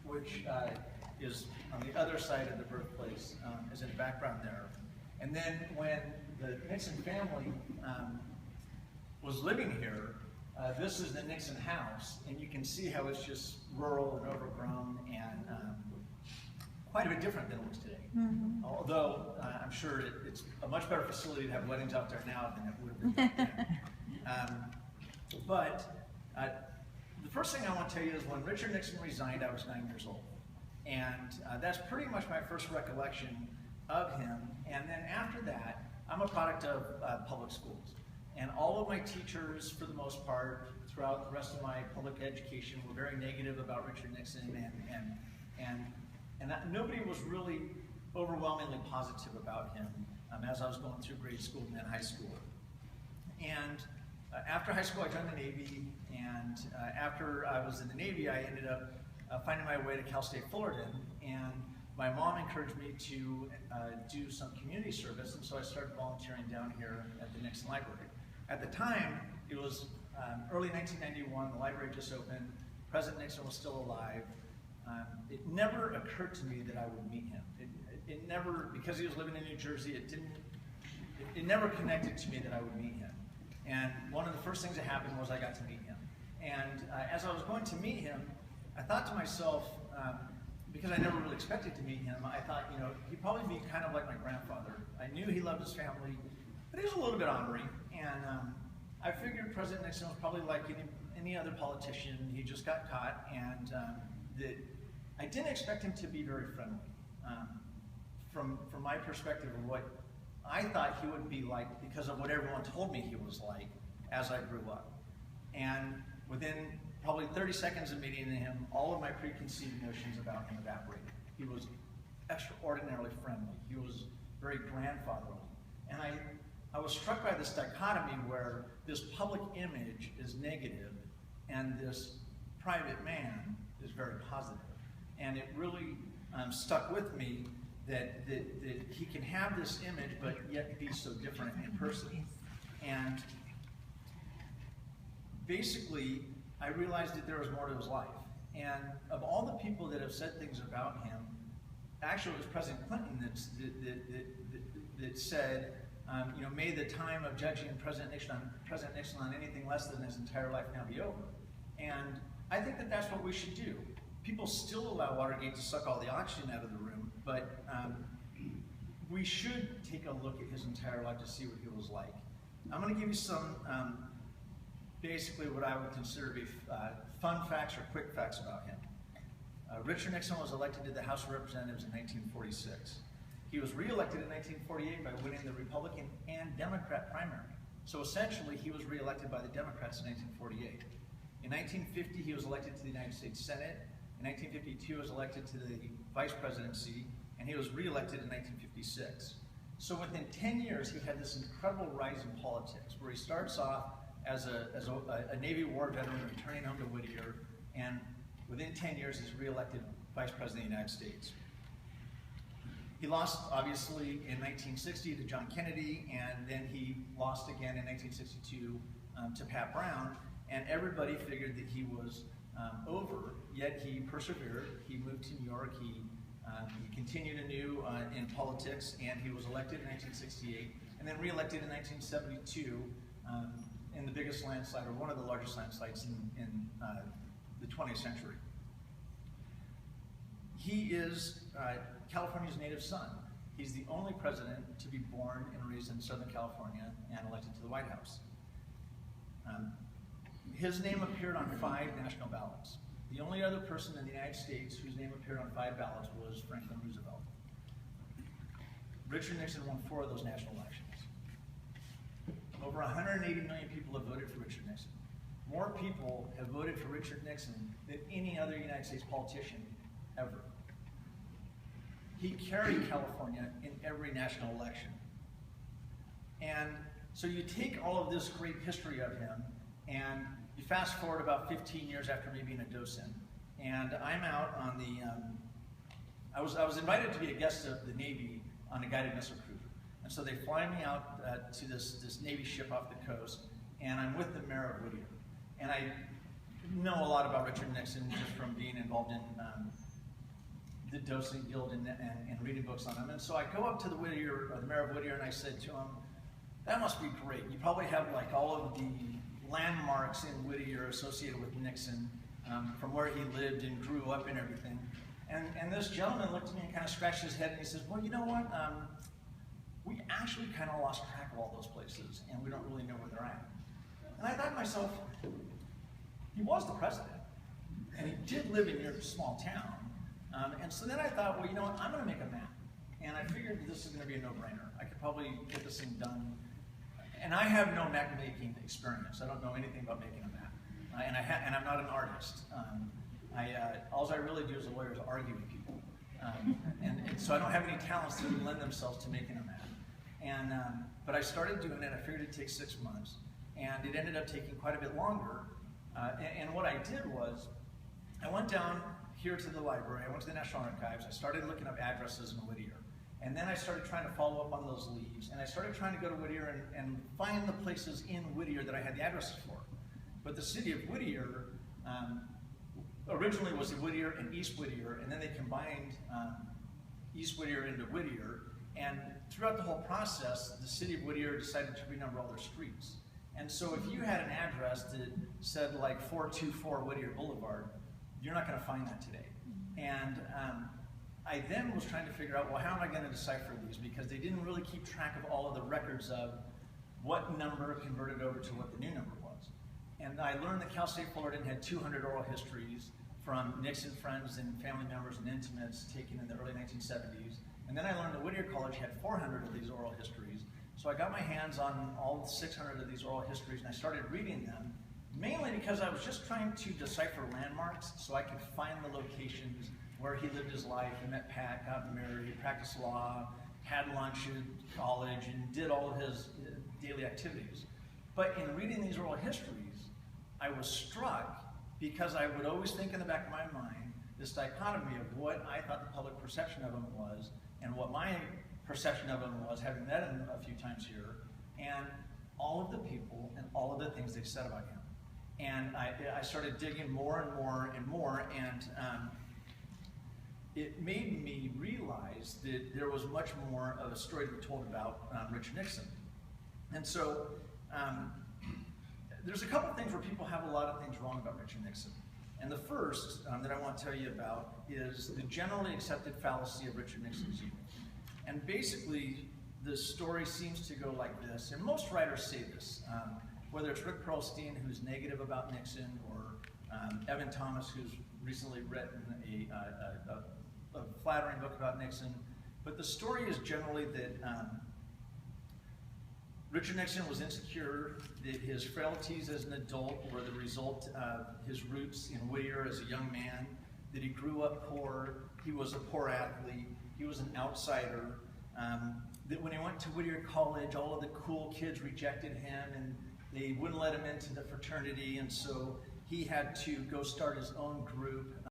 which is on the other side of the birthplace, is in the background there. And then when the Nixon family was living here, this is the Nixon house, and you can see how it's just rural and overgrown and quite a bit different than it looks today. Mm-hmm. Although I'm sure it's a much better facility to have weddings out there now than it would have been back then. But the first thing I want to tell you is when Richard Nixon resigned, I was 9 years old. And that's pretty much my first recollection of him. And then after that, I'm a product of public schools. And all of my teachers, for the most part, throughout the rest of my public education, were very negative about Richard Nixon, and nobody was really overwhelmingly positive about him as I was going through grade school and then high school. And after high school, I joined the Navy, and after I was in the Navy, I ended up finding my way to Cal State Fullerton, and my mom encouraged me to do some community service, and so I started volunteering down here at the Nixon Library. At the time, it was early 1991, the library just opened, President Nixon was still alive. It never occurred to me that I would meet him. It never, because he was living in New Jersey, it never connected to me that I would meet him. And one of the first things that happened was I got to meet him. And as I was going to meet him, I thought to myself, because I never really expected to meet him, I thought, you know, he'd probably be kind of like my grandfather. I knew he loved his family, but he was a little bit ornery. And I figured President Nixon was probably like any other politician. He just got caught, and I didn't expect him to be very friendly. From my perspective of what I thought he would be like because of what everyone told me he was like as I grew up. And within probably 30 seconds of meeting him, all of my preconceived notions about him evaporated. He was extraordinarily friendly. He was very grandfatherly. And I was struck by this dichotomy where this public image is negative and this private man is very positive. And it really stuck with me that he can have this image but yet be so different in person. And basically, I realized that there was more to his life. And of all the people that have said things about him, actually it was President Clinton that said, you know, may the time of judging President Nixon on anything less than his entire life now be over. And I think that that's what we should do. People still allow Watergate to suck all the oxygen out of the room, but we should take a look at his entire life to see what he was like. I'm going to give you some, basically what I would consider to be fun facts or quick facts about him. Richard Nixon was elected to the House of Representatives in 1946. He was re-elected in 1948 by winning the Republican and Democrat primary. So essentially, he was re-elected by the Democrats in 1948. In 1950, he was elected to the United States Senate. In 1952, he was elected to the vice presidency, and he was re-elected in 1956. So within 10 years, he had this incredible rise in politics, where he starts off as a Navy war veteran returning home to Whittier, and within 10 years, he's re-elected vice president of the United States. He lost, obviously, in 1960 to John Kennedy, and then he lost again in 1962 to Pat Brown, and everybody figured that he was over, yet he persevered. He moved to New York, he continued anew in politics, and he was elected in 1968, and then re-elected in 1972 in the biggest landslide, or one of the largest landslides in the 20th century. He is California's native son. He's the only president to be born and raised in Southern California and elected to the White House. His name appeared on 5 national ballots. The only other person in the United States whose name appeared on 5 ballots was Franklin Roosevelt. Richard Nixon won 4 of those national elections. Over 180 million people have voted for Richard Nixon. More people have voted for Richard Nixon than any other United States politician ever. He carried California in every national election. And so you take all of this great history of him, and you fast forward about 15 years after me being a docent, and I'm out on the, I was invited to be a guest of the Navy on a guided missile cruiser. And so they fly me out to this Navy ship off the coast, and I'm with the mayor of Whittier. And know a lot about Richard Nixon just from being involved in the Docent Guild and reading books on him. And so I go up to the Whittier, the mayor of Whittier, and I said to him, that must be great. You probably have like all of the landmarks in Whittier associated with Nixon, from where he lived and grew up and everything. And this gentleman looked at me and kind of scratched his head and he says, well, you know what? We actually kind of lost track of all those places and we don't really know where they're at. And I thought to myself, he was the president and he did live in your small town. And so then I thought, well, you know what? I'm going to make a map. And I figured this is going to be a no-brainer. I could probably get this thing done. And I have no map making experience. I don't know anything about making a map. And I'm not an artist. All I really do as a lawyer is argue with people. And so I don't have any talents that would lend themselves to making a map. But I started doing it. I figured it'd take 6 months. And it ended up taking quite a bit longer. And what I did was, I went down here to the library, I went to the National Archives, I started looking up addresses in Whittier. And then I started trying to follow up on those leads. And I started trying to go to Whittier and find the places in Whittier that I had the addresses for. But the city of Whittier originally was Whittier and East Whittier, and then they combined East Whittier into Whittier. And throughout the whole process, the city of Whittier decided to renumber all their streets. And so if you had an address that said like 424 Whittier Boulevard, you're not going to find that today. And I then was trying to figure out, well, how am I going to decipher these? Because they didn't really keep track of all of the records of what number converted over to what the new number was. And I learned that Cal State Fullerton had 200 oral histories from Nixon friends and family members and intimates taken in the early 1970s. And then I learned that Whittier College had 400 of these oral histories. So I got my hands on all 600 of these oral histories and I started reading them, mainly because I was just trying to decipher landmarks so I could find the locations where he lived his life and met Pat, got married, practiced law, had lunch at college, and did all of his daily activities. But in reading these oral histories, I was struck because I would always think in the back of my mind this dichotomy of what I thought the public perception of him was and what my perception of him was, having met him a few times here, and all of the people and all of the things they said about him. And I started digging more and more and more, and it made me realize that there was much more of a story to be told about Richard Nixon. And so there's a couple of things where people have a lot of things wrong about Richard Nixon. And the first that I want to tell you about is the generally accepted fallacy of Richard Nixon's youth. And basically, the story seems to go like this, and most writers say this, whether it's Rick Perlstein, who's negative about Nixon, or Evan Thomas, who's recently written a flattering book about Nixon. But the story is generally that Richard Nixon was insecure, that his frailties as an adult were the result of his roots in Whittier as a young man, that he grew up poor, he was a poor athlete, he was an outsider, that when he went to Whittier College, all of the cool kids rejected him and they wouldn't let him into the fraternity, and so he had to go start his own group